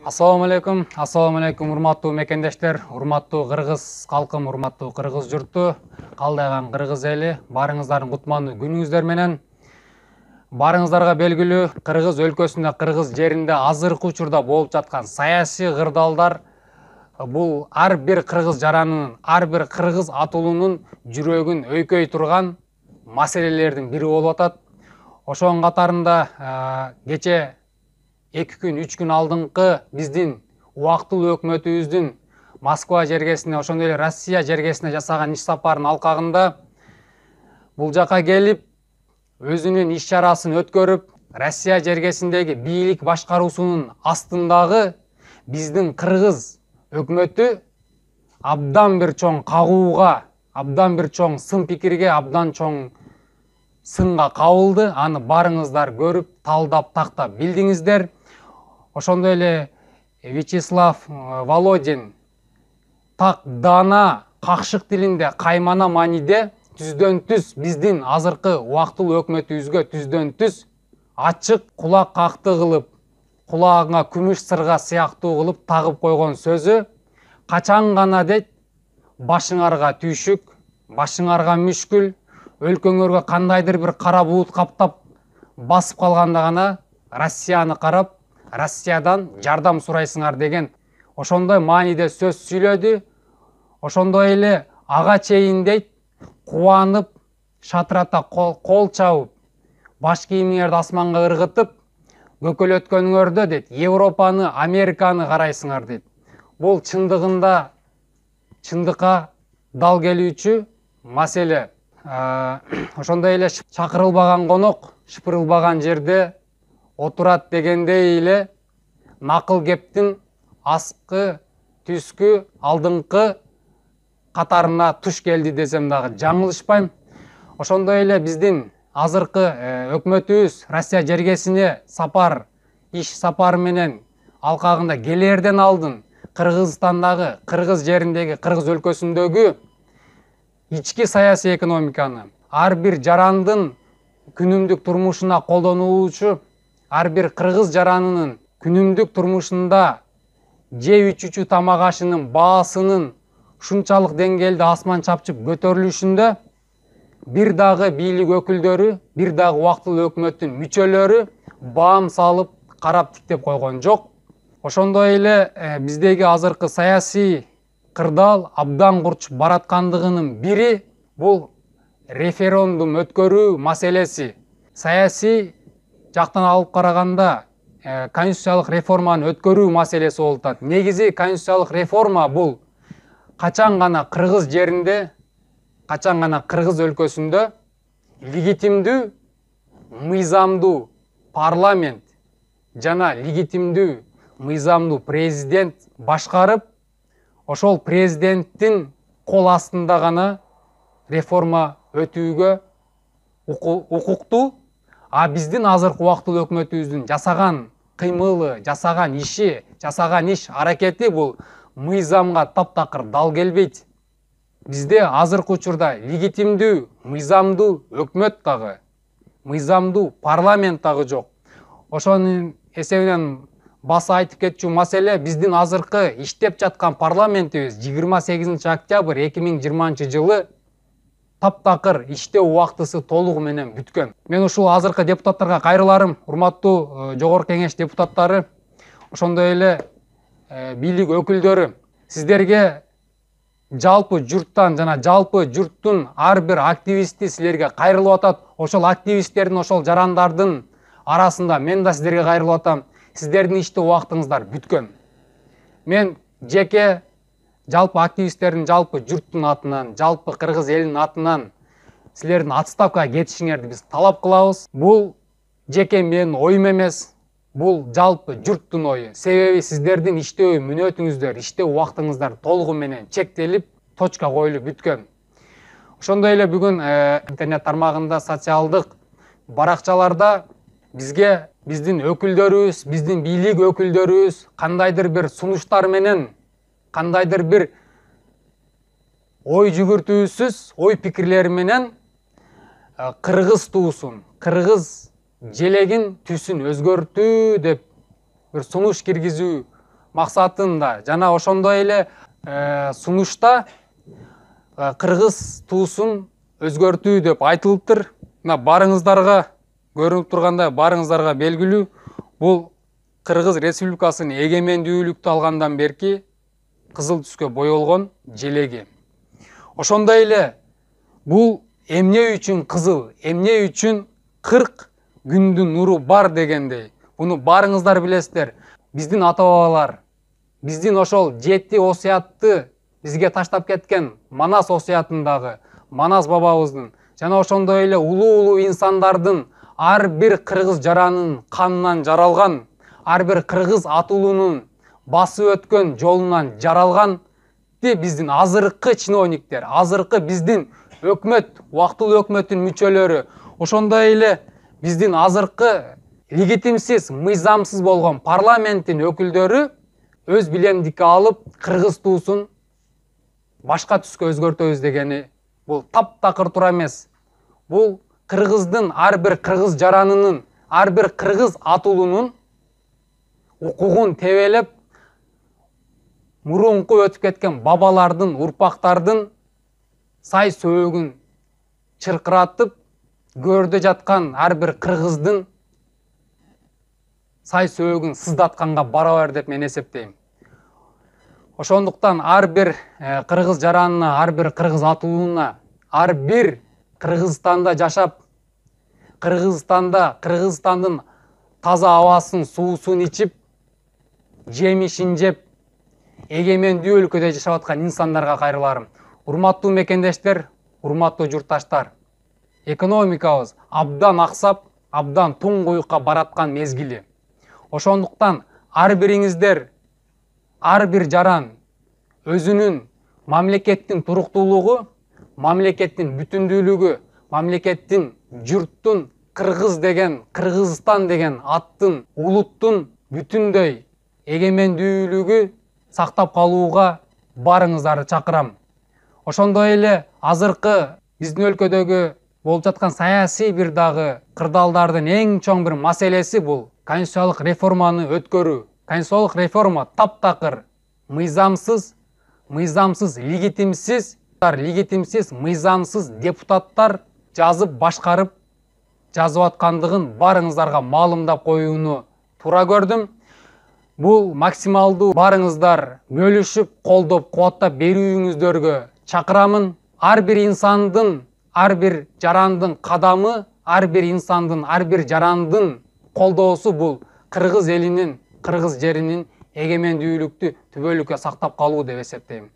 Assalamu алейкум, урматтуу мекендештер, урматтуу кыргыз калкым, урматтуу кыргыз журту, калдайган кыргыз эли, барыңыздардын кутмандуу күнүңүздөр менен. Барыңыздарга белгилүү, кыргыз өлкөсүндө, кыргыз жеринде азыркы учурда болуп жаткан саясий кырдаалдар бул ар бир кыргыз жаранынын, ар бир кыргыз атуулунун жүрөгүн өйкөй турган маселелердин бири болуп атат. Ошонун катарында кече 2 күн, 3 күн алдыңкы биздин убактылуу өкмөтүбүздүн Москва жергесине, ошондой эле Россия жергесине жасаган иш сапарынын алкагында бул жака келип, өзүнүн иш чарасын өткөрүп, Россия жергесиндеги бийлик башкаруусунун астындагы биздин кыргыз өкмөтү абдан бир чоң кагууга, абдан бир чоң сын пикирге, абдан чоң сынга кабылды. Аны барыңыздар көрүп, талдап, тактап билдиңиздер. Ошондой эле Вячеслав Володин так даана, какшык тилинде, каймана мааниде түздөн түз биздин азыркы убактылуу өкмөтүбүзгө түздөн түз ачык кулак какты кылып, кулагыңа күмүш сырга сыяктуу кылып тагып койгон сөзү: качан гана дейт, башыңарга түйшүк, башыңарга мүшкүл, өлкөңөргө кандайдыр бир кара булут каптап басып калганда гана Россияны карап, Россиядан жардам сурайсыңар деген ошондой мааниде сөз сүйлөдү. Ошондой эле ага чейин дейт, кубанып, шатырата кол чабып, баш кийимиңерди асманга ыргытып, көкөлөткөнүңөрдө дейт, Европаны, Американы карайсыңар дейт. Бул чындыгында чындыкка дал келүүчү маселе. Ошондой эле чакырылбаган конок шыпырылбаган жерде отурат дегендей эле накыл кептин аскы, түскү, алдыңкы катарына туш келди десем дагы жаңылышпайм. Ошондой эле биздин азыркы өкмөтүбүз Россия жергесине иш сапары менен алкагында келерден алдын Кыргызстандагы, кыргыз жериндеги, кыргыз өлкөсүндөгү ички саясий экономиканы, ар бир жарандын күнүмдүк турмушуна колдонулуучу, ар бир кыргыз жаранынын күнүмдүк турмушунда жеп ичүүчү тамак ашынын баасынын ушунчалык деңгээлде асман чапчып көтөрүлүшүндө бир дагы бийлик өкүлдөрү, бир дагы убактылуу өкмөттүн мүчөлөрү баам салып, карап тиктеп койгон жок. Ошондой эле биздеги азыркы саясий кырдаал абдан курчуп бараткандыгынын бири бул референдум өткөрүү маселеси. Саясий жактан алып караганда конституциялык реформаны өткөрүү маселеси болуп атат. Негизи конституциялык реформа бул качан гана кыргыз жеринде, качан гана кыргыз өлкөсүндө легитимдүү, мыйзамдуу парламент жана легитимдүү, мыйзамдуу президент башкарып, ошол президенттин кол астында гана реформа өтүүгө укуктуу. А биздин азыркы убактылуу өкмөтүбүздүн жасаган кыймылы, жасаган иш аракети бул мыйзамга таптакыр дал келбейт. Бизде азыркы учурда легитимдүү, мыйзамдуу өкмөт дагы, мыйзамдуу парламент дагы жок. Ошонун эсебинен баса айтып кетчү маселе: биздин азыркы иштеп жаткан парламентибиз 28 октябрь 2020 жылы таптакыр иштөө убактысы толугу менен бүткөн. Мен ушул азыркы депутаттарга кайрыларым, урматтуу жогорку кеңеш депутаттары, ошондой эле бийлик өкүлдөрү, сиздерге жалпы журттан жана жалпы журттун ар бир активисти силерге кайрылып атат. Ошол активисттердин, ошол жарандардын арасында мен да сиздерге кайрылып атам. Сиздердин иштөө убактыңыздар бүткөн. Мен жеке жалпы активисттердин, жалпы журттун атынан, жалпы кыргыз элинин атынан силердин отставкага кетишиңерди биз талап кылабыз. Бул жеке менин оюм эмес, бул жалпы журттун ою. Себеби сиздердин иштөө мүнөтүңүздөр, иштөө убактыңыздар толугу менен чектелип, точка коюлуп бүткөн. Ошондой эле бүгүн интернет тармагында, социалдык баракчаларда бизге биздин өкүлдөрүбүз, биздин бийлик өкүлдөрүбүз кандайдыр бир сунуштар менен, кандайдыр бир ой жүгүртүүсүз, ой пикирлери менен кыргыз туусун, кыргыз желегин, түсүн өзгөртүү деп бир сунуш киргизүү максатында жана ошондой эле сунушта кыргыз туусун өзгөртүү деп айтылыптыр. Мына барыңыздарга көрүнүп тургандай, барыңыздарга белгилүү, бул Кыргыз Республикасынын эгемендүүлүктү алгандан берки кызыл түскө боелгон желеги. Ошондой эле бул эмне үчүн кызыл, эмне үчүн 40 күндүн нуру бар дегендей. Буну барыңыздар билесиздер. Биздин ата-бабалар, биздин ошол 7 осуятты бизге таштап кеткен Манас осуятындагы Манас бабабыздын жана ошондой эле улуу инсандардын ар бир кыргыз жаранын канынан жаралган, ар бир кыргыз атуулунун басып өткөн жолунан жаралган биздин азыркы чиновниктер, азыркы биздин өкмөт, убактылуу өкмөттүн мүчөлөрү, ошондой эле биздин азыркы легитимсиз, мыйзамсыз болгон парламенттин өкүлдөрү өз билемдикке алып кыргыз туусун башка түскө өзгөртөбүз дегени бул таптакыр туура эмес. Бул кыргыздын ар бир кыргыз жаранынын, ар бир кыргыз атуулунун укугун тебелеп, мурунку өтүп кеткен бабалардын, урпактардын сай сөөгүн чыркыратып, көрдө жаткан ар бир кыргыздын сай сөөгүн сыздатканга барабар деп мен эсептейм. Ошондуктан ар бир кыргыз жаранына, ар бир кыргыз атуулуна, ар бир Кыргызстанда жашап, Кыргызстандын таза абасын, суусун ичип, жемишин жеп, эгемендүү өлкөдө жашап аткан инсандарга кайрыларым. Урматтуу мекендештер, урматтуу журтташтар, экономикабыз абдан аксап, абдан туңгуюкка бараткан мезгили. Ошондуктан ар бириңиздер, ар бир жаран өзүнүн мамлекеттин туруктуулугу, мамлекеттин бүтүндүүлүгү, мамлекеттин, журттун, Кыргыз деген, Кыргызстан деген аттын, улуттун бүтүндөй эгемендүүлүгү сактап калууга барыңыздарды чакырам. Ошондой эле азыркы биздин өлкөдөгү болуп жаткан саясий бир дагы кырдаалдардын эң чоң бир маселеси бул конституциялык реформаны өткөрүү. Конституциялык реформа таптакыр мыйзамсыз, легитимсиз, мыйзамсыз депутаттар жазып башкарып жазып аткандыгын барыңыздарга маалымдап коюуну туура көрдүм. Бул максималдуу барыңыздар бөлүшүп, колдоп, кубаттап берүүңүздөргө чакырамын. Ар бир инсандын, ар бир жарандын кадамы, ар бир инсандын, ар бир жарандын колдоосу бул кыргыз элинин, кыргыз жеринин эгемендүүлүктү түбөлүккө сактап калуу деп эсептейм.